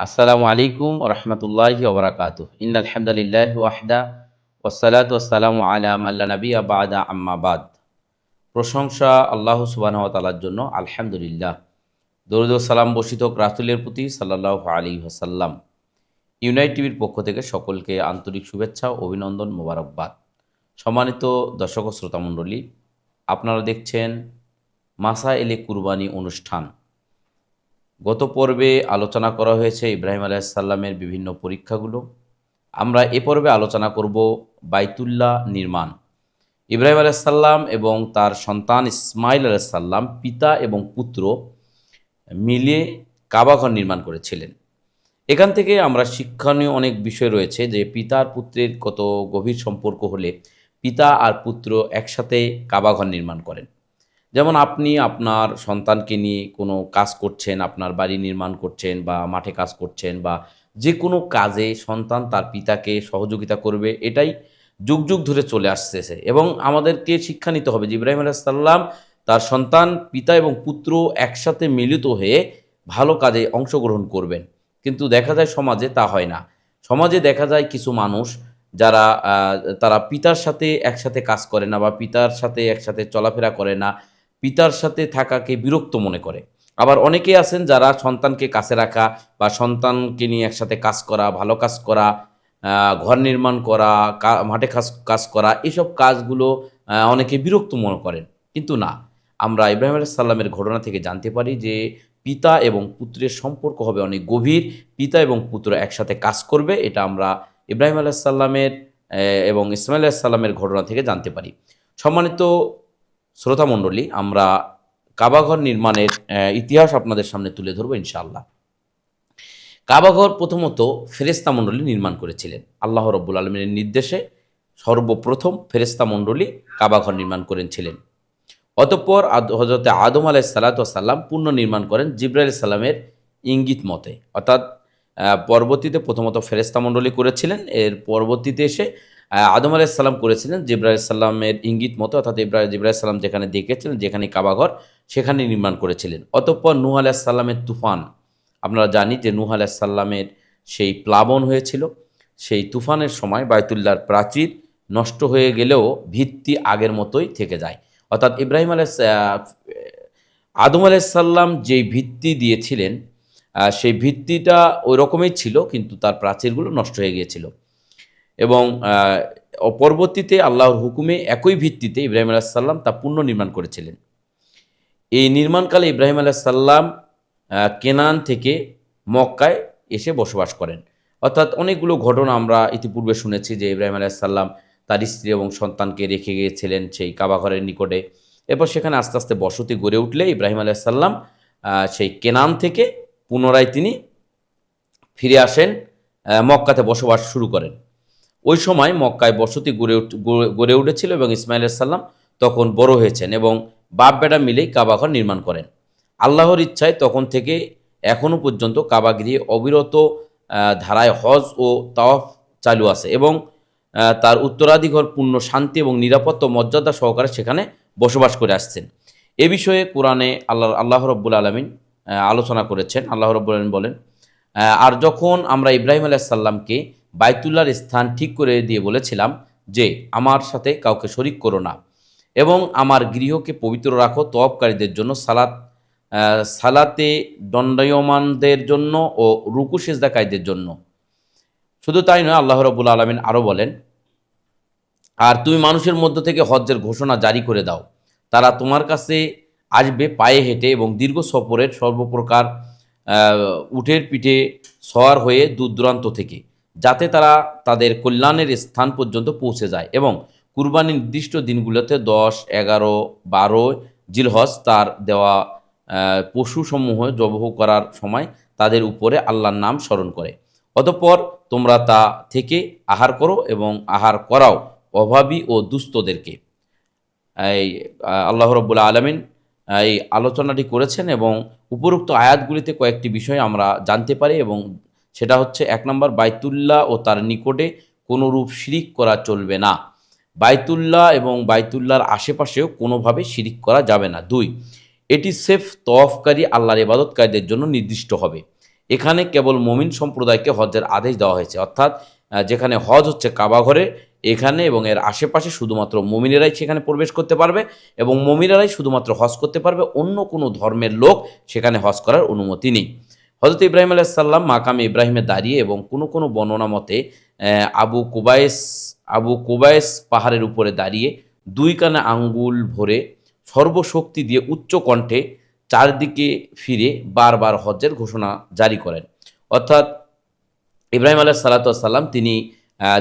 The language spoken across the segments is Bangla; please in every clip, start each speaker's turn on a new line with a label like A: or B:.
A: আসসালামু আলাইকুম রহমতুল্লাহি ওবরাকাতুহ ইন্নাল হামদুলিল্লাহি ওয়াহদা ওয়াসসালাতু ওয়াসসালামু আলা মান লা নাবিয়্যা বা'দা আম্মা বাদ। প্রশংসা আল্লাহ সুবহানাহু ওয়া তাআলার জন্য, আলহামদুলিল্লাহ। দরুদ ও সালাম বর্ষিত হোক রাসূলের প্রতি সাল্লাল্লাহু আলাইহি ওয়াসাল্লাম। ইউনাইট টিভির পক্ষ থেকে সকলকে আন্তরিক শুভেচ্ছা ও অভিনন্দন, মোবারকবাদ। সম্মানিত দর্শক ও শ্রোতামণ্ডলী, আপনারা দেখছেন মাসায়েলে কুরবানি অনুষ্ঠান। গত পর্বে আলোচনা করা হয়েছে ইব্রাহিম আলাইহিস সালামের বিভিন্ন পরীক্ষাগুলো। আমরা এ পর্বে আলোচনা করব বাইতুল্লাহ নির্মাণ। ইব্রাহিম আলাইহিস সালাম এবং তার সন্তান ইসমাইল আলাইহিস সালাম পিতা এবং পুত্র মিলে কাবাঘর নির্মাণ করেছিলেন। এখান থেকে আমরা শিক্ষণীয় অনেক বিষয় রয়েছে, যে পিতার পুত্রের কত গভীর সম্পর্ক হলে পিতা আর পুত্র একসাথে কাবাঘর নির্মাণ করেন। যেমন আপনি আপনার সন্তানকে নিয়ে কোনো কাজ করছেন, আপনার বাড়ি নির্মাণ করছেন বা মাঠে কাজ করছেন, বা যে কোনো কাজে সন্তান তার পিতাকে সহযোগিতা করবে, এটাই যুগ যুগ ধরে চলে আসতেছে। এবং আমাদেরকে শিক্ষা নিতে হবে যে ইব্রাহিম আলাইহিস সালাম তার সন্তান, পিতা এবং পুত্র একসাথে মিলিত হয়ে ভালো কাজে অংশগ্রহণ করবেন। কিন্তু দেখা যায় সমাজে তা হয় না। সমাজে দেখা যায় কিছু মানুষ যারা তারা পিতার সাথে একসাথে কাজ করে না, বা পিতার সাথে একসাথে চলাফেরা করে না, পিতার সাথে থাকাকে বিরক্ত মনে করে। আবার অনেকেই আছেন যারা সন্তানকে কাছে রাখা বা সন্তানকে নিয়ে একসাথে কাজ করা, ভালো কাজ করা, ঘর নির্মাণ করা, মাঠে কাজ করা, এসব কাজগুলো অনেকে বিরক্ত মনে করেন। কিন্তু না, আমরা ইব্রাহিম আলাইহিস সালামের ঘটনা থেকে জানতে পারি যে পিতা এবং পুত্রের সম্পর্ক হবে অনেক গভীর। পিতা এবং পুত্র একসাথে কাজ করবে, এটা আমরা ইব্রাহিম আলাইহিস সালামের এবং ইসমাইল আলাইহিস সালামের ঘটনা থেকে জানতে পারি। সম্মানিত শ্রোতামণ্ডলী, আমরা কাবাঘর নির্মাণের ইতিহাস আপনাদের সামনে তুলে ধরবো ইনশাআল্লাহ। কাবাঘর প্রথমত ফেরেশতা মণ্ডলী নির্মাণ করেছিলেন। আল্লাহ রাব্বুল আলামিনের নির্দেশে সর্বপ্রথম ফেরেশতা মণ্ডলী কাবাঘর নির্মাণ করেছিলেন। অতঃপর হযরত আদম আলাইহিস সালাতু ওয়াস সালাম পুনর্নির্মাণ করেন জিবরাইল আলাইহিস সালামের ইঙ্গিত মতে। অর্থাৎ পরবর্তীতে প্রথমত ফেরেশতা মণ্ডলী করেছিলেন, এর পরবর্তীতে এসে আদম আলাইহিস সালাম করেছিলেন জিবরাইল আলাইহিস সালামের ইঙ্গিত মতো। অর্থাৎ জিবরাইল আলাইহিস সালাম যেখানে দেখেছিলেন, যেখানে কাবাঘর, সেখানে নির্মাণ করেছিলেন। অতঃপর নূহ আলাইহিস সালামের তুফান, আপনারা জানি যে নূহ আলাইহিস সালামের সেই প্লাবন হয়েছিল। সেই তুফানের সময় বায়তুল্লাহর প্রাচীর নষ্ট হয়ে গেলেও ভিত্তি আগের মতোই থেকে যায়। অর্থাৎ আদম আলাইহিস সালাম যেই ভিত্তি দিয়েছিলেন, সেই ভিত্তিটা ওই রকমই ছিল, কিন্তু তার প্রাচীরগুলো নষ্ট হয়ে গিয়েছিল। এবং পরবর্তীতে আল্লাহর হুকুমে একই ভিত্তিতে ইব্রাহিম আলাইহিস সালাম তা পুনর্নির্মাণ করেছিলেন। এই নির্মাণকালে ইব্রাহিম আলাইহিস সালাম কেনান থেকে মক্কায় এসে বসবাস করেন। অর্থাৎ অনেকগুলো ঘটনা আমরা ইতিপূর্বে শুনেছি যে ইব্রাহিম আলাইহিস সালাম তার স্ত্রী এবং সন্তানকে রেখে গিয়েছিলেন সেই কাবাঘরের নিকটে। এরপর সেখানে আস্তে আস্তে বসতি গড়ে উঠলে ইব্রাহিম আলাইহিস সালাম সেই কেনান থেকে পুনরায় তিনি ফিরে আসেন, মক্কাতে বসবাস শুরু করেন। ওই সময় মক্কায় বসতি গড়ে উঠেছিল এবং ইসমাইল আলাইহিস সালাম তখন বড় হয়েছেন এবং বাপ বেটা মিলেই কাবাঘর নির্মাণ করেন। আল্লাহর ইচ্ছায় তখন থেকে এখনও পর্যন্ত কাবাগৃহে অবিরত ধারায় হজ ও তাওয়াফ চালু আছে এবং তার উত্তরাধিকার পূর্ণ শান্তি এবং নিরাপত্তা মর্যাদা সহকারে সেখানে বসবাস করে আসছেন। এ বিষয়ে কোরআনে আল্লাহ রাব্বুল আলামিন আলোচনা করেছেন। আল্লাহ রাব্বুল আলামিন বলেন, আর যখন আমরা ইব্রাহিম আলাইহিস সালামকে বাইতুল্লাহর স্থান ঠিক করে দিয়ে বলেছিলাম যে আমার সাথে কাউকে শরিক করো না এবং আমার গৃহকে পবিত্র রাখো তওয়াফকারীদের জন্য, সালাতে দণ্ডায়মানদের জন্য ও রুকু সিজদাকারীদের জন্য। শুধু তাই নয়, আল্লাহ রাব্বুল আলামিন আরও বলেন, আর তুমি মানুষের মধ্য থেকে হজ্জের ঘোষণা জারি করে দাও। তারা তোমার কাছে আসবে পায়ে হেঁটে এবং দীর্ঘ সফরের সর্বপ্রকার উটের পিঠে সওয়ার হয়ে দূর দূরান্ত থেকে, যাতে তারা তাদের কল্যাণের স্থান পর্যন্ত পৌঁছে যায়। এবং কুরবানির নির্দিষ্ট দিনগুলোতে 10, 11, 12 জিলহজ তার দেওয়া পশুসমূহ জবহ করার সময় তাদের উপরে আল্লাহর নাম স্মরণ করে। অতঃপর তোমরা তা থেকে আহার করো এবং আহার করাও অভাবী ও দুস্থদেরকে। এই আল্লাহ রাব্বুল আলামিন এই আলোচনাটি করেছেন এবং উপরোক্ত আয়াতগুলিতে কয়েকটি বিষয় আমরা জানতে পারি, এবং সেটা হচ্ছে 1 নম্বর, বাইতুল্লাহ ও তার নিকটে কোনো রূপ শিরিক করা চলবে না। বাইতুল্লাহ এবং বাইতুল্লাহর আশেপাশেও কোনোভাবে শিরিক করা যাবে না। 2, এটি সেফ তওয়াফকারী আল্লাহর ইবাদতকারীদের জন্য নির্দিষ্ট হবে এখানে কেবল মুমিন সম্প্রদায়কে হজের আদেশ দেওয়া হয়েছে, অর্থাৎ যেখানে হজ হচ্ছে কাবা ঘরে, এখানে এবং এর আশেপাশে শুধুমাত্র মুমিনেরাই সেখানে প্রবেশ করতে পারবে এবং মুমিনেরাই শুধুমাত্র হজ করতে পারবে, অন্য কোনো ধর্মের লোক সেখানে হজ করার অনুমতি নেই। হজরত ইব্রাহিম আলাইহিস সালাম মাকামে ইব্রাহিমে দাঁড়িয়ে এবং কোনো কোনো বর্ণনা মতে আবু কুবাইস পাহাড়ের উপরে দাঁড়িয়ে দুই কানে আঙ্গুল ভরে সর্বশক্তি দিয়ে উচ্চ কণ্ঠে চারদিকে ফিরে বারবার হজ্জের ঘোষণা জারি করেন। অর্থাৎ ইব্রাহিম আলাইহিস সালাম তিনি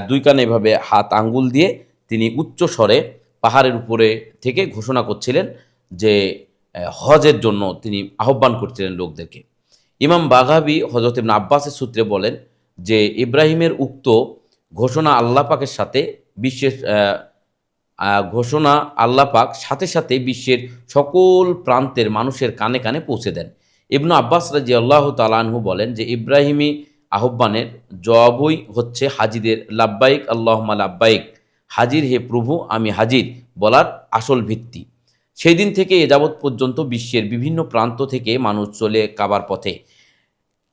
A: দুই কানে এভাবে হাত আঙ্গুল দিয়ে তিনি উচ্চ স্বরে পাহাড়ের উপরে থেকে ঘোষণা করছিলেন যে হজের জন্য তিনি আহ্বান করছিলেন লোকদেরকে। ইমাম বাগাবী হযরত ইবনে আব্বাসের সূত্রে বলেন যে ইব্রাহিমের উক্ত ঘোষণা আল্লাহ পাকের সাথে বিশ্বের ঘোষণা আল্লাহ পাক সাথে সাথে বিশ্বের সকল প্রান্তের মানুষের কানে কানে পৌঁছে দেন। ইবনু আব্বাস রাদিয়াল্লাহু তাআলা আনহু বলেন যে ইব্রাহিমী আহ্বানের জবাবই হচ্ছে হাজিদের লাব্বাইক আল্লাহুম্মা লাব্বাইক, হাজির হে প্রভু আমি হাজির বলার আসল ভিত্তি। সেই দিন থেকে এ যাবৎ পর্যন্ত বিশ্বের বিভিন্ন প্রান্ত থেকে মানুষ চলে কাবার পথে,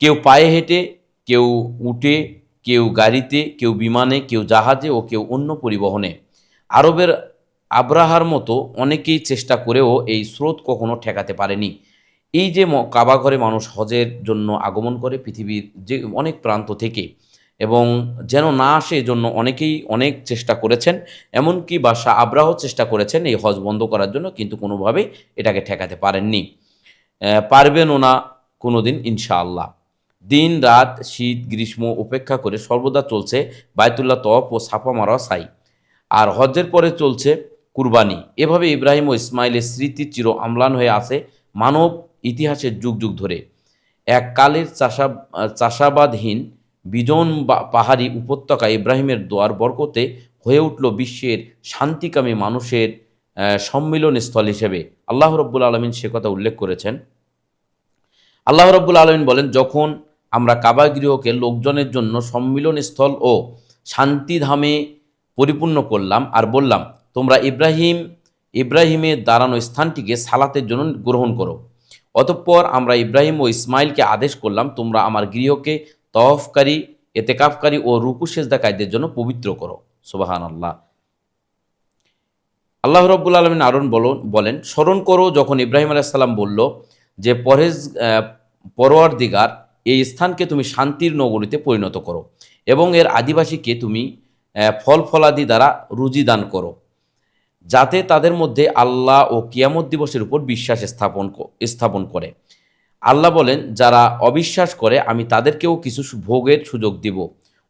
A: কেউ পায়ে হেঁটে, কেউ উটে, কেউ গাড়িতে, কেউ বিমানে, কেউ জাহাজে ও কেউ অন্য পরিবহনে। আরবের আব্রাহার মতো অনেকেই চেষ্টা করেও এই স্রোত কখনো ঠেকাতে পারেনি। এই যে কাবা ঘরে মানুষ হজের জন্য আগমন করে পৃথিবীর যে অনেক প্রান্ত থেকে, এবং যেন না আসে এজন্য অনেকেই অনেক চেষ্টা করেছেন, এমনকি বাদশাহ আব্রাহ চেষ্টা করেছেন এই হজ বন্ধ করার জন্য, কিন্তু কোনোভাবেই এটাকে ঠেকাতে পারেননি, পারবেনও না কোনোদিন ইনশাআল্লাহ। দিন রাত শীত গ্রীষ্ম উপেক্ষা করে সর্বদা চলছে বায়তুল্লাহ তওয়াফ ও সাফা মারওয়া সাই, আর হজ্জের পরে চলছে কুরবানি। এভাবে ইব্রাহিম ও ইসমাইলের স্মৃতি চির অম্লান হয়ে আছে মানব ইতিহাসের যুগ যুগ ধরে। এক কালের চাষাবাদহীন বিজন পাহাড়ি উপত্যকা ইব্রাহিমের দোয়ার বরকতে হয়ে উঠল বিশ্বের শান্তিকামী মানুষের সম্মিলন স্থল হিসেবে। আল্লাহ রব্বুল আলমিন সে কথা উল্লেখ করেছেন। আল্লাহ রব্বুল আলমিন বলেন, যখন আমরা কাবা গৃহকে লোকজনের জন্য সম্মিলন স্থল ও শান্তিধামে পরিপূর্ণ করলাম আর বললাম, তোমরা ইব্রাহিমের দাঁড়ানো স্থানটিকে সালাতের জন্য গ্রহণ করো। অতঃপর আমরা ইব্রাহিম ও ইসমাইলকে আদেশ করলাম, তোমরা আমার গৃহকে তওয়াফকারী, এতেকাফকারী ও রুকু সেজদাকারীদের জন্য পবিত্র করো। সুবহানাল্লাহ। আল্লাহ রাব্বুল আলামিন আরন বলেন, স্মরণ করো যখন ইব্রাহিম আলাইহিস সালাম বলল যে পরওয়ারদিগার, এই স্থানকে তুমি শান্তির নগরীতে পরিণত করো এবং এর আদিবাসীকে তুমি ফল ফলাদি দ্বারা রুজি দান করো, যাতে তাদের মধ্যে আল্লাহ ও কিয়ামত দিবসের উপর বিশ্বাস স্থাপন করে। আল্লাহ বলেন, যারা অবিশ্বাস করে আমি তাদেরকেও কিছু ভোগের সুযোগ দিব,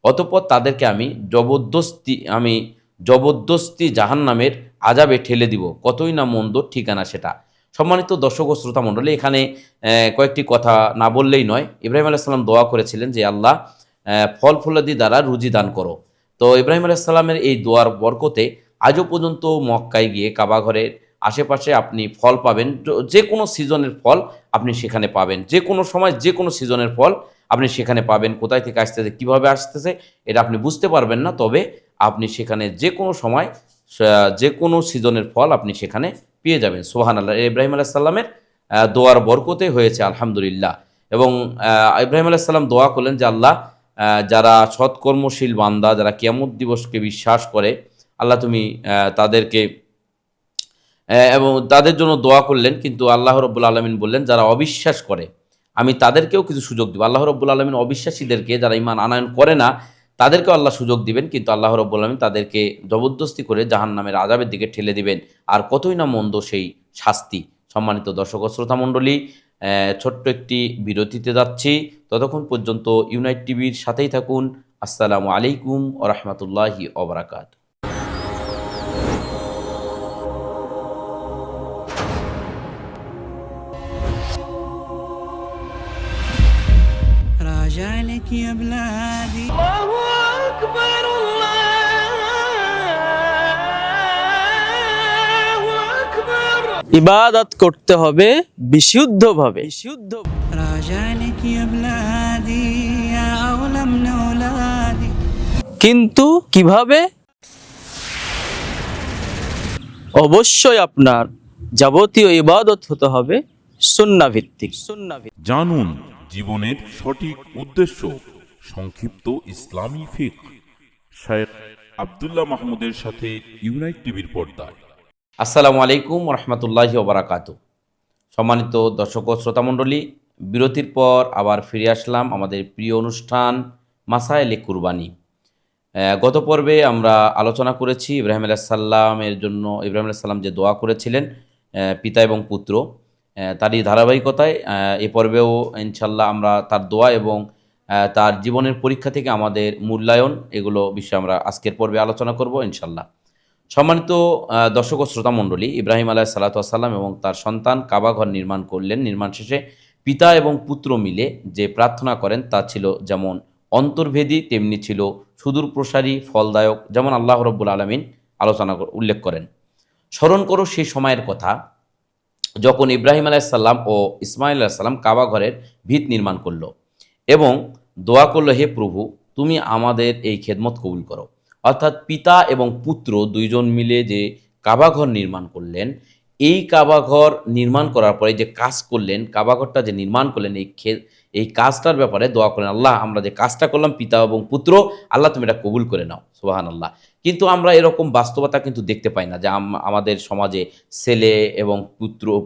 A: অতঃপর তাদেরকে আমি জবরদস্তি জাহান্নামের আযাবে ঠেলে দিব, কতই না মন্দ ঠিকানা সেটা। সম্মানিত দর্শক ও শ্রোতা মণ্ডলী, এখানে কয়েকটি কথা না বললেই নয়। ইব্রাহিম আলাইহিস সালাম দোয়া করেছিলেন যে আল্লাহ ফল ফুলাদি দ্বারা রুজি দান করো। তো ইব্রাহিম আলাইহিস সালামের এই দোয়ার বরকতে আজও পর্যন্ত মক্কায় গিয়ে কাবা ঘরের আশেপাশে আপনি ফল পাবেন, যে কোনো সিজনের ফল আপনি সেখানে পাবেন, যে কোনো সময় যে কোনো সিজনের ফল আপনি সেখানে পাবেন। কোথায় থেকে আসতেছে, কীভাবে আসতেছে এটা আপনি বুঝতে পারবেন না, তবে আপনি সেখানে যে কোনো সময় যে কোনো সিজনের ফল আপনি সেখানে পেয়ে যাবেন। সুবহানাল্লাহ। ইব্রাহিম আলাইহিস সালামের দোয়ার বরকতে হয়েছে আলহামদুলিল্লাহ। এবং ইব্রাহিম আলাইহিস সালাম দোয়া করলেন যে আল্লাহ, যারা সৎকর্মশীল বান্দা, যারা কিয়ামত দিবসকে বিশ্বাস করে, আল্লাহ তুমি তাদেরকে, এবং তাদের জন্য দোয়া করলেন। কিন্তু আল্লাহ রব্বুল আলমিন বললেন, যারা অবিশ্বাস করে আমি তাদেরকেও কিছু সুযোগ দেব। আল্লাহ রব্বুল আলমিন অবিশ্বাসীদেরকে, যারা ঈমান আনয়ন করে না, তাদেরকেও আল্লাহ সুযোগ দিবেন, কিন্তু আল্লাহ রব্বুল আলমিন তাদেরকে জবরদস্তি করে জাহান্নামের আযাবের দিকে ঠেলে দিবেন, আর কতই না মন্দ সেই শাস্তি। সম্মানিত দর্শক ও শ্রোতা মণ্ডলী, ছোট্ট একটি বিরতিতে যাচ্ছি, ততক্ষণ পর্যন্ত ইউনাইট টিভির সাথেই থাকুন। আসসালামু আলাইকুম ওয়া রাহমাতুল্লাহি ওয়া বারাকাতুহু।
B: راجعلك يا بلادي الله أكبر الله أكبر
C: ইবাদত করতে হবে বিশুদ্ধভাবে।
B: راجعلك يا بلادي يا أولى من أولادي,
C: কিন্তু কিভাবে? অবশ্যই আপনার যাবতীয় ইবাদত হতে হবে সুন্নাহ ভিত্তিক।
D: জানুন জীবনের সঠিক উদ্দেশ্য, সংক্ষিপ্ত ইসলামী ফিকহ, শায়েখ আব্দুল্লাহ মাহমুদের সাথে ইউনাইট টিভির পর্দায়।
A: আসসালামু আলাইকুম রহমতুল্লাহি ওবরাকাতু। সম্মানিত দর্শক ও শ্রোতামণ্ডলী, বিরতির পর আবার ফিরে আসলাম আমাদের প্রিয় অনুষ্ঠান মাসায়েলে কুরবানি। গত পর্বে আমরা আলোচনা করেছি ইব্রাহিম আলাইহিস সালামের জন্য ইব্রাহিম আলাইহিস সালাম যে দোয়া করেছিলেন পিতা এবং পুত্র, তারই ধারাবাহিকতায় এ পর্বেও ইনশাল্লাহ আমরা তার দোয়া এবং তার জীবনের পরীক্ষা থেকে আমাদের মূল্যায়ন, এগুলো বিষয়ে আমরা আজকের পর্বে আলোচনা করব ইনশাল্লাহ। সম্মানিত দর্শক ও শ্রোতামণ্ডলী, ইব্রাহিম আলাইহিস সালাতু ওয়াস সালাম এবং তার সন্তান কাবা ঘর নির্মাণ করলেন। নির্মাণ শেষে পিতা এবং পুত্র মিলে যে প্রার্থনা করেন তা ছিল যেমন অন্তর্ভেদী তেমনি ছিল সুদূর প্রসারী, ফলদায়ক, যেমন আল্লাহ রব্বুল আলামিন উল্লেখ করেন। স্মরণ করো সেই সময়ের কথা যখন ইব্রাহিম আলাইহিস সালাম ও ইসমাইল আলাইহিস সালাম কাবা ঘরের ভিত নির্মাণ করলো এবং দোয়া করলো, হে প্রভু, তুমি আমাদের এই খেদমত কবুল করো। অর্থাৎ পিতা এবং পুত্র দুইজন মিলে যে কাবাঘর নির্মাণ করলেন, এই কাবাঘর নির্মাণ করার পরে যে কাজ করলেন, কাবাঘরটা যে নির্মাণ করলেন, এই কাজটার ব্যাপারে দোয়া করলেন, আল্লাহ আমরা যে কাজটা করলাম পিতা এবং পুত্র, আল্লাহ তুমি এটা কবুল করে নাও। সুবহানাল্লাহ। কিন্তু আমরা এরকম বাস্তবতা কিন্তু দেখতে পাই না যে আমাদের সমাজে ছেলে এবং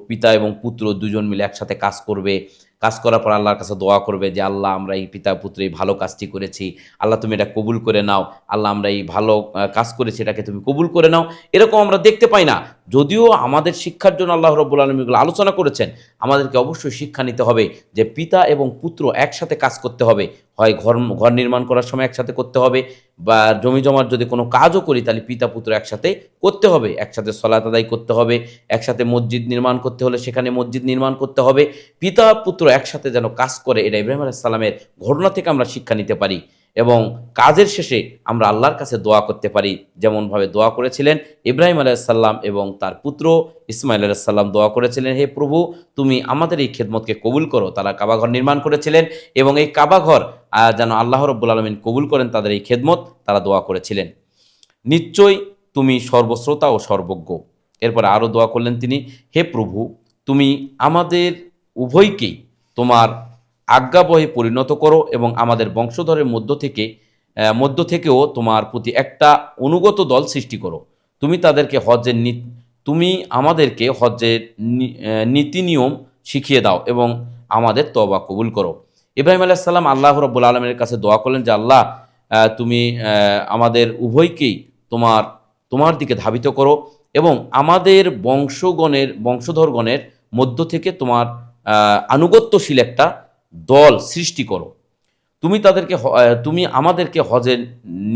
A: পিতা এবং পুত্র দুজন মিলে একসাথে কাজ করবে, কাজ করার পর আল্লাহর কাছে দোয়া করবে যে আল্লাহ আমরা এই পিতা পুত্র এই ভালো কাজটি করেছি, আল্লাহ তুমি এটা কবুল করে নাও, আল্লাহ আমরা এই ভালো কাজ করেছি এটাকে তুমি কবুল করে নাও। এরকম আমরা দেখতে পাই না। যদিও আমাদের শিক্ষার জন্য আল্লাহ রাব্বুল আলামিন এগুলো আলোচনা করেছেন, আমাদেরকে অবশ্যই শিক্ষা নিতে হবে যে পিতা এবং পুত্র একসাথে কাজ করতে হবে। হয় ঘর নির্মাণ করার সময় একসাথে করতে হবে, বা জমি জমার যদি কোনো কাজও করি তাহলে পিতা পুত্র একসাথে করতে হবে, একসাথে সলাত আদায় করতে হবে, একসাথে মসজিদ নির্মাণ করতে হলে সেখানে মসজিদ নির্মাণ করতে হবে। পিতা পুত্র একসাথে যেন কাজ করে, এটা ইব্রাহিম আলাইহিস সালামের ঘটনা থেকে আমরা শিক্ষা নিতে পারি এবং কাজের শেষে আমরা আল্লাহর কাছে দোয়া করতে পারি, যেমনভাবে দোয়া করেছিলেন ইব্রাহিম আলাইহিস সালাম এবং তার পুত্র ইসমাইল আলাইহিস সালাম দোয়া করেছিলেন, হে প্রভু তুমি আমাদের এই খেদমতকে কবুল করো। তারা কাবাঘর নির্মাণ করেছিলেন এবং এই কাবাঘর যেন আল্লাহ রাব্বুল আলামিন কবুল করেন তাদের এই খেদমত, তারা দোয়া করেছিলেন। নিশ্চয়ই তুমি সর্বশ্রোতা ও সর্বজ্ঞ। এরপরে আরও দোয়া করলেন তিনি, হে প্রভু তুমি আমাদের উভয়কেই তোমার আজ্ঞাবহে পরিণত করো এবং আমাদের বংশধরের মধ্য থেকেও তোমার প্রতি একটা অনুগত দল সৃষ্টি করো। তুমি আমাদেরকে হজ্জের নীতি নিয়ম শিখিয়ে দাও এবং আমাদের তওবা কবুল করো। ইব্রাহিম আলাইহিস সালাম আল্লাহ রাব্বুল আলামিনের কাছে দোয়া করলেন যে আল্লাহ তুমি আমাদের উভয়কেই তোমার দিকে ধাবিত করো এবং আমাদের বংশধরগণের মধ্য থেকে তোমার আনুগত্যশীল একটা দল সৃষ্টি করো। তুমি আমাদেরকে হজের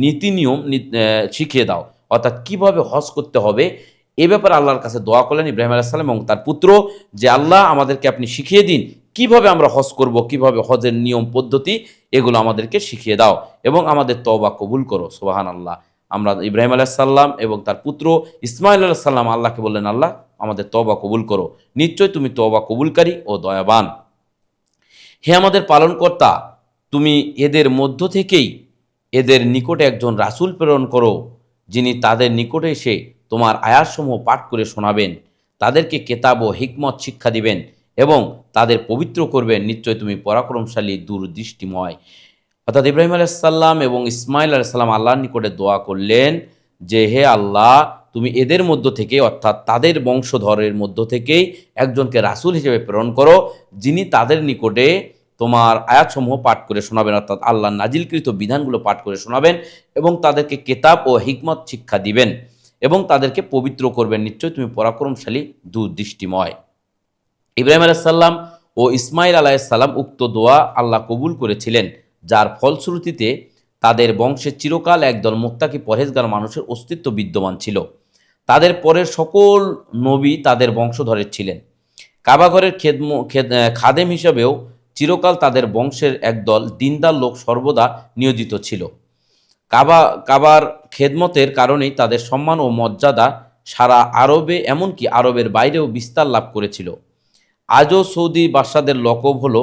A: নীতি নিয়ম শিখিয়ে দাও, অর্থাৎ কিভাবে হজ করতে হবে এ ব্যাপারে আল্লাহর কাছে দোয়া করলেন ইব্রাহিম আলাইহিস সালাম এবং তার পুত্র, যে আল্লাহ আমাদেরকে আপনি শিখিয়ে দিন কিভাবে আমরা হজ করব, কিভাবে হজের নিয়ম পদ্ধতি এগুলো আমাদেরকে শিখিয়ে দাও এবং আমাদের তওবা কবুল করো। সুবহানাল্লাহ। আমরা ইব্রাহিম আলাইহিস সালাম এবং তার পুত্র ইসমাইল আলাইহিস সালাম আল্লাহকে বললেন, আল্লাহ আমাদের তওবা কবুল করো, নিশ্চয় তুমি তওবা কবুলকারী ও দয়াবান। হে আমাদের পালনকর্তা, তুমি এদের মধ্য থেকেই এদের নিকটে একজন রাসূল প্রেরণ করো, যিনি তাদের নিকটে এসে তোমার আয়াতসমূহ পাঠ করে শোনাবেন, তাদেরকে কেতাব ও হিকমত শিক্ষা দিবেন এবং তাদের পবিত্র করবেন। নিশ্চয় তুমি পরাক্রমশালী, দূরদৃষ্টিময়। অর্থাৎ ইব্রাহিম আলাইহিস সালাম এবং ইসমাইল আলাইহিস সালাম আল্লাহর নিকটে দোয়া করলেন যে হে আল্লাহ তুমি এদের মধ্য থেকে, অর্থাৎ তাদের বংশধরের মধ্য থেকেই একজনকে রাসূল হিসেবে প্রেরণ করো, যিনি তাদের নিকটে তোমার আয়াতসমূহ পাঠ করে শোনাবেন, অর্থাৎ আল্লাহর নাজিলকৃত বিধানগুলো পাঠ করে শোনাবেন এবং তাদেরকে কেতাব ও হিকমত শিক্ষা দিবেন এবং তাদেরকে পবিত্র করবেন। নিশ্চয় তুমি পরাক্রমশালী, দূরদৃষ্টিময়। ইব্রাহিম আলাইহিস সালাম ও ইসমাইল আলাইহিস সালাম উক্ত দোয়া আল্লাহ কবুল করেছিলেন, যার ফলশ্রুতিতে তাদের বংশে চিরকাল একদল মুত্তাকি পরহেজগার মানুষের অস্তিত্ব বিদ্যমান ছিল। তাদের পরের সকল নবী তাদের বংশধরের ছিলেন। কাবাঘরের খাদেম হিসেবেও চিরকাল তাদের বংশের একদল দিনদার লোক সর্বদা নিয়োজিত ছিল। কাবার খেদমতের কারণেই তাদের সম্মান ও মর্যাদা সারা আরবে, এমনকি আরবের বাইরেও বিস্তার লাভ করেছিল। আজও সৌদি বাদশাদের লকব হল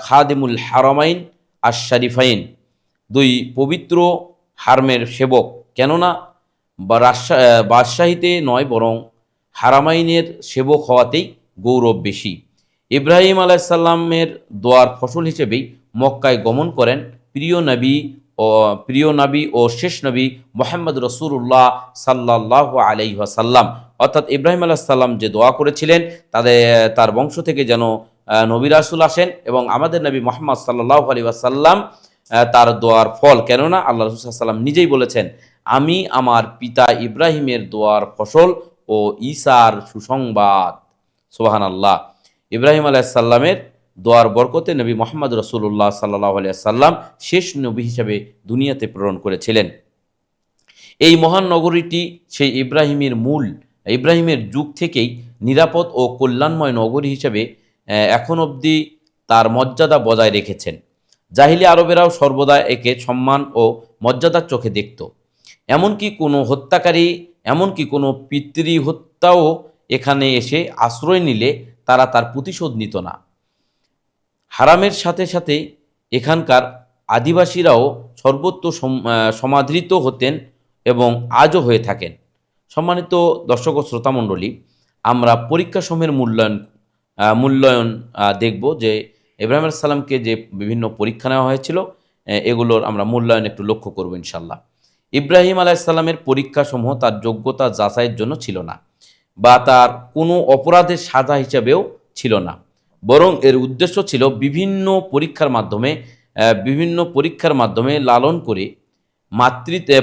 A: খাদেমুল হারামাইন আর শরীফাইন, দুই পবিত্র হারমের সেবক। কেননা বাদশাহীতে নয় বরং হারামাইনের সেবক হওয়াতেই গৌরব বেশি। ইব্রাহিম আলাইসাল্লামের দোয়ার ফসল হিসেবেই মক্কায় গমন করেন প্রিয় নবী ও শেষ নবী মোহাম্মদ রসুল্লাহ সাল্লাল্লাহু আলাইহি ওয়াসাল্লাম। অর্থাৎ ইব্রাহিম আলাইসাল্লাম যে দোয়া করেছিলেন তার বংশ থেকে যেন নবী রাসূল আসেন, এবং আমাদের নবী মোহাম্মদ সাল্লাল্লাহু আলাইহি ওয়াসাল্লাম তার দোয়ার ফল। কেননা আল্লাহ রাসূল সাল্লাল্লাহু আলাইহি ওয়াসাল্লাম নিজেই বলেছেন, আমি আমার পিতা ইব্রাহিমের দোয়ার ফসল ও ঈসার সুসংবাদ। সুবহানাল্লাহ। ইব্রাহিম আলাইহিসসালামের দোয়ার বরকতে নবী মোহাম্মদ রসুল্লাহ সাল্লাল্লাহু আলাইহি ওয়াসাল্লাম শেষ নবী হিসেবে দুনিয়াতে প্রেরণ করেছিলেন। এই মহান নগরীটি সেই ইব্রাহিমের যুগ থেকেই নিরাপদ ও কল্যাণময় নগরী হিসেবে এখন অবধি তার মর্যাদা বজায় রেখেছেন। জাহিলি আরবেরাও সর্বদা একে সম্মান ও মর্যাদার চোখে দেখত। এমনকি কোনো পিতৃহত্যাও এখানে এসে আশ্রয় নিলে তারা তার প্রতিশোধ নিত না। হারামের সাথে সাথে এখানকার আদিবাসীরাও সর্বত্র সমাদৃত হতেন এবং আজও হয়ে থাকেন। সম্মানিত দর্শক ও শ্রোতামণ্ডলী, আমরা পরীক্ষাসমূহের মূল্যায়ন দেখব যে ইব্রাহিম আলাইহিস সালামকে যে বিভিন্ন পরীক্ষা নেওয়া হয়েছিল, এগুলোর আমরা মূল্যায়ন একটু লক্ষ্য করব ইনশাল্লাহ। ইব্রাহিম আলাইহিস সালামের পরীক্ষাসমূহ তার যোগ্যতা যাচাইয়ের জন্য ছিল না, বা তার কোনো অপরাধের সাজা হিসাবেও ছিল না, বরং এর উদ্দেশ্য ছিল বিভিন্ন পরীক্ষার মাধ্যমে লালন করে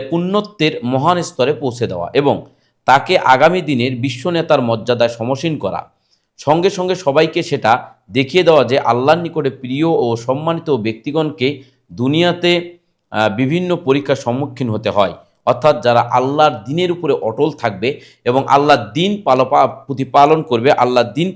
A: পুণ্যত্বের মহান স্তরে পৌঁছে দেওয়া এবং তাকে আগামী দিনের বিশ্ব নেতার মর্যাদায় সমসীন করা। সঙ্গে সঙ্গে সবাইকে সেটা দেখিয়ে দেওয়া যে আল্লাহর নিকটে প্রিয় ও সম্মানিত ব্যক্তিগণকে দুনিয়াতে বিভিন্ন পরীক্ষার সম্মুখীন হতে হয়। অর্থাৎ যারা আল্লাহর দ্বীনের উপরে অটল থাকবে এবং আল্লাহর দ্বীন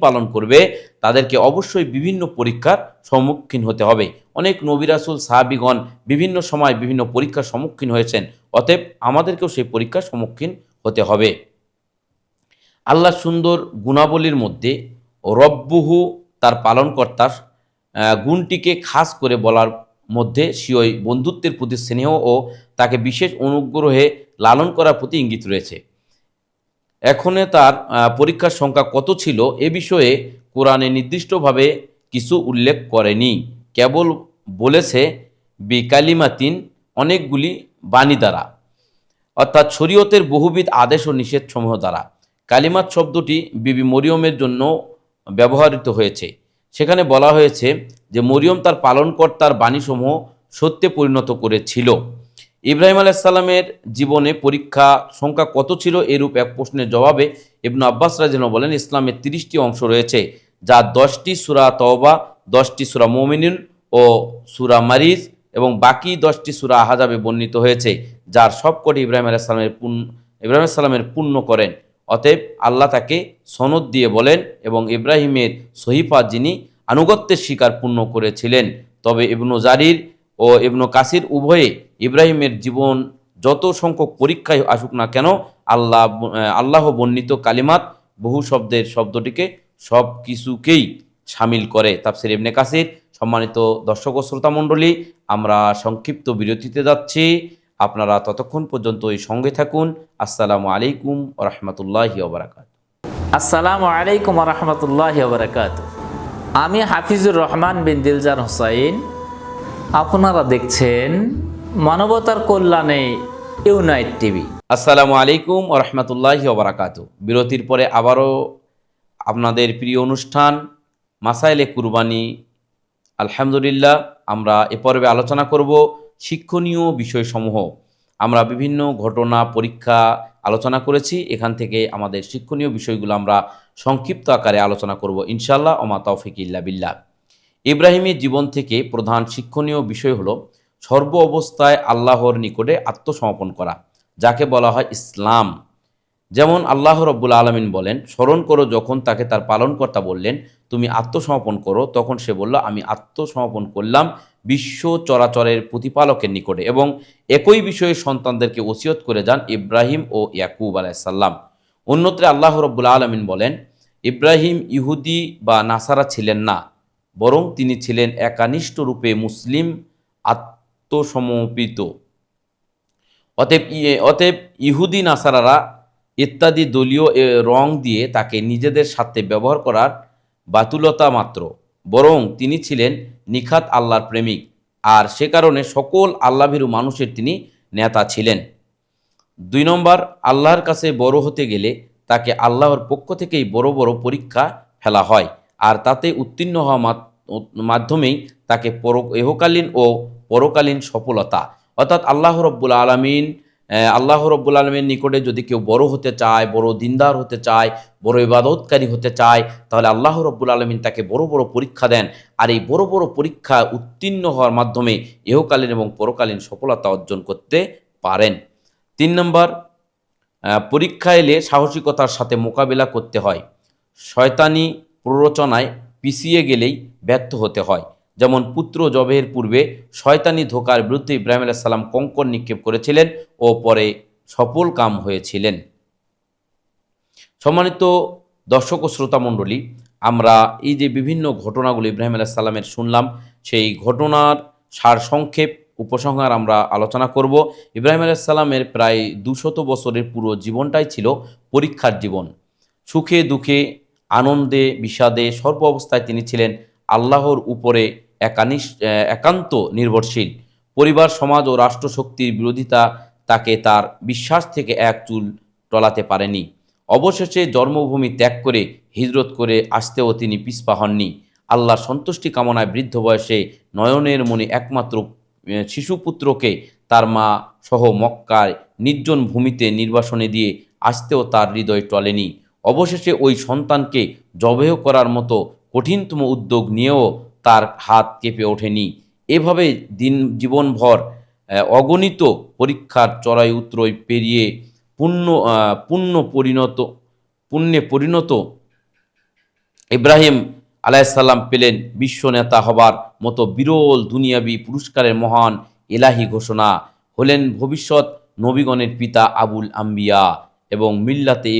A: পালন করবে, তাদেরকে অবশ্যই বিভিন্ন পরীক্ষার সম্মুখীন হতে হবে। অনেক নবী রাসূল সাহাবীগণ বিভিন্ন সময় বিভিন্ন পরীক্ষার সম্মুখীন হয়েছেন, অতএব আমাদেরকেও সেই পরীক্ষার সম্মুখীন হতে হবে। আল্লাহর সুন্দর গুণাবলীর মধ্যে রব্বুহু, তার পালনকর্তার গুণটিকে খাস করে বলার মধ্যে স্বীয় বন্ধুত্বের প্রতি স্নেহ ও তাকে বিশেষ অনুগ্রহে লালন করার প্রতি ইঙ্গিত রয়েছে। এখনে তার পরীক্ষার সংখ্যা কত ছিল এ বিষয়ে কোরআনে নির্দিষ্টভাবে কিছু উল্লেখ করেনি, কেবল বলেছে বিকালিমাতিন, অনেকগুলি বাণী দ্বারা, অর্থাৎ শরীয়তের বহুবিধ আদেশ ও নিষেধ সমূহ দ্বারা। কালিমাত শব্দটি বিবি মরিয়মের জন্য ব্যবহৃত হয়েছে। সেখানে বলা হয়েছে যে মরিয়ম তার পালনকর্তার বাণীসমূহ সত্যে পরিণত করেছিল। ইব্রাহিম আলাইহিস সালামের জীবনে পরীক্ষা সংখ্যা কত ছিল এরূপ এক প্রশ্নের জবাবে ইবনে আব্বাস রাদিয়াল্লাহু বলেন, ইসলামের 30টি অংশ রয়েছে, যা 10টি সূরা তওবা, 10টি সূরা মুমিনুন ও সূরা মারিজ এবং বাকি 10টি সূরা আহজাবে বর্ণিত হয়েছে, যার সবকটি ইব্রাহিম আলাইহিস সালামের পূর্ণ করেন। অতএব আল্লাহ তাকে সনদ দিয়ে বলেন, এবং ইব্রাহিমের সহিফা যিনি আনুগত্যের শিকার পূর্ণ করেছিলেন। তবে ইবনু জারির ও ইবনু কাসির উভয়ে ইব্রাহিমের জীবন যত সংখ্যক পরীক্ষায় আসুক না কেন, আল্লাহ বর্ণিত কালিমাত বহু শব্দটিকে সব কিছুকেই সামিল করে। তাফসীর ইবনে কাসির। সম্মানিত দর্শক ও শ্রোতামণ্ডলী, আমরা সংক্ষিপ্ত বিরতিতে যাচ্ছি, আপনারা ততক্ষণ পর্যন্ত এই সঙ্গে থাকুন। আসসালামু আলাইকুম ওয়া রাহমাতুল্লাহি ওয়া বারাকাতুহু।
C: আসসালামু আলাইকুম ওয়া রাহমাতুল্লাহি ওয়া বারাকাতুহু। আমি হাফিজুর রহমান বিন দিলজার হোসাইন। আপনারা দেখছেন মানবতার কল্যাণে ইউনাইট টিভি।
A: আসসালামু আলাইকুম ওয়া রাহমাতুল্লাহি ওয়া বারাকাতুহু। বিরতির পরে আবারও আপনাদের প্রিয় অনুষ্ঠান মাসাইলে কুরবানি, আলহামদুলিল্লাহ, আমরা এ পর্বে আলোচনা করব শিক্ষণীয় বিষয়সমূহ। আমরা বিভিন্ন ঘটনা, পরীক্ষা আলোচনা করেছি, এখান থেকে আমাদের শিক্ষণীয় বিষয়গুলো আমরা সংক্ষিপ্ত আকারে আলোচনা করব ইনশাআল্লাহ। ওমা তৌফিক ইল্লা বিল্লাহ। ইব্রাহিমের জীবন থেকে প্রধান শিক্ষণীয় বিষয় হলো সর্ব অবস্থায় আল্লাহর নিকটে আত্মসমর্পণ করা, যাকে বলা হয় ইসলাম। যেমন আল্লাহ রব্বুল আলামিন বলেন, স্মরণ করো যখন তাকে তার পালনকর্তা বললেন, তুমি আত্মসমর্পণ করো, তখন সে বলল, আমি আত্মসমর্পণ করলাম বিশ্ব চরাচরের প্রতিপালকের নিকটে। এবং একই বিষয়ে সন্তানদেরকে ওসিয়ত করে যান ইব্রাহিম ও ইয়াকুব আলাইহিস সালাম। অন্যত্র আল্লাহ রব্বুল আলামিন বলেন, ইব্রাহিম ইহুদি বা নাসারা ছিলেন না, বরং তিনি ছিলেন একানিষ্ঠ রূপে মুসলিম, আত্মসমর্পিত। অতএব ইহুদি নাসারারা ইত্যাদি দলীয় রং দিয়ে তাকে নিজেদের সাথে ব্যবহার করার বাতুলতা মাত্র, বরং তিনি ছিলেন নিখাত আল্লাহর প্রেমিক, আর সে কারণে সকল আল্লাভীরু মানুষের তিনি নেতা ছিলেন। 2 নম্বর, আল্লাহর কাছে বড় হতে গেলে তাকে আল্লাহর পক্ষ থেকেই বড় বড় পরীক্ষা ফেলা হয়, আর তাতে উত্তীর্ণ হওয়া মাধ্যমেই তাকে ইহকালীন ও পরকালীন সফলতা, অর্থাৎ আল্লাহ রব্বুল আলমীর নিকটে যদি কেউ বড় হতে চায়, বড় দিনদার হতে চায়, বড় ইবাদতকারী হতে চায়, তাহলে আল্লাহ রব্বুল আলমিন তাকে বড় বড় পরীক্ষা দেন, আর এই বড় বড় পরীক্ষা উত্তীর্ণ হওয়ার মাধ্যমে ইহকালীন এবং পরকালীন সফলতা অর্জন করতে পারেন। 3 নম্বর, পরীক্ষা এলে সাহসিকতার সাথে মোকাবিলা করতে হয়। শয়তানি প্ররোচনায় পিছিয়ে গেলেই ব্যর্থ হতে হয়। যেমন পুত্র জবেহের পূর্বে শয়তানি ধোকার বিরুদ্ধে ইব্রাহিম আলাইহিস সালাম কঙ্কর নিক্ষেপ করেছিলেন ও পরে সফল কাম হয়েছিলেন। সম্মানিত দর্শক ও শ্রোতা মণ্ডলী, আমরা এই যে বিভিন্ন ঘটনাগুলো ইব্রাহিম আলাইহিস সালামের শুনলাম, সেই ঘটনার সারসংক্ষেপ উপসংহার আমরা আলোচনা করব। ইব্রাহিম আলাইহিস সালামের প্রায় 200 বছরের পুরো জীবনটাই ছিল পরীক্ষার জীবন। সুখে দুঃখে, আনন্দে বিষাদে, সর্ব অবস্থায় তিনি ছিলেন আল্লাহর উপরে একান্ত নির্ভরশীল। পরিবার, সমাজ ও রাষ্ট্রশক্তির বিরোধিতা তাকে তার বিশ্বাস থেকে এক চুল টলাতে পারেনি। অবশেষে জন্মভূমি ত্যাগ করে হিজরত করে আসতেও তিনি পিছপা হননি। আল্লাহর সন্তুষ্টি কামনায় বৃদ্ধ বয়সে নয়নের মণি একমাত্র শিশুপুত্রকে তার মা সহ মক্কায় নির্জন ভূমিতে নির্বাসনে দিয়ে আসতেও তার হৃদয় টলেনি। অবশেষে ওই সন্তানকে জবেহ করার মতো কঠিনতম উদ্যোগ নিয়েও তার হাত কেঁপে ওঠেনি। এভাবে জীবনভর অগণিত পরীক্ষার চড়াই উতরোই পেরিয়ে পুণ্যে পরিণত ইব্রাহিম আলাইহিসসালাম পেলেন বিশ্ব নেতা হবার মতো বিরল দুনিয়াবি পুরস্কারের মহান এলাহি ঘোষণা, হলেন ভবিষ্যৎ নবীগণের পিতা আবুল আম্বিয়া এবং মিল্লাতে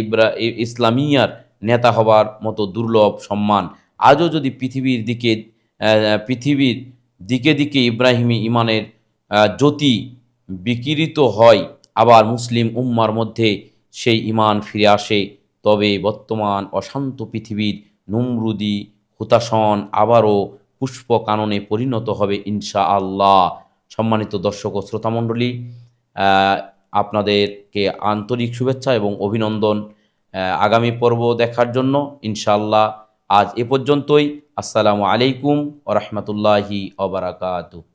A: ইসলামিয়ার নেতা হবার মতো দুর্লভ সম্মান। আজও যদি পৃথিবীর দিকে দিকে ইব্রাহিমী ইমানের জ্যোতি বিকিরিত হয়, আবার মুসলিম উম্মার মধ্যে সেই ইমান ফিরে আসে, তবে বর্তমান অশান্ত পৃথিবীর নমরুদি হুতাশন আবারও পুষ্প কাননে পরিণত হবে ইনশাআল্লাহ। সম্মানিত দর্শক ও শ্রোতামণ্ডলী, আপনাদেরকে আন্তরিক শুভেচ্ছা এবং অভিনন্দন আগামী পর্ব দেখার জন্য। ইনশাআল্লাহ আজ এ পর্যন্তই। আসসালামু আলাইকুম ওয়া রাহমাতুল্লাহি ওয়া বারাকাতুহু।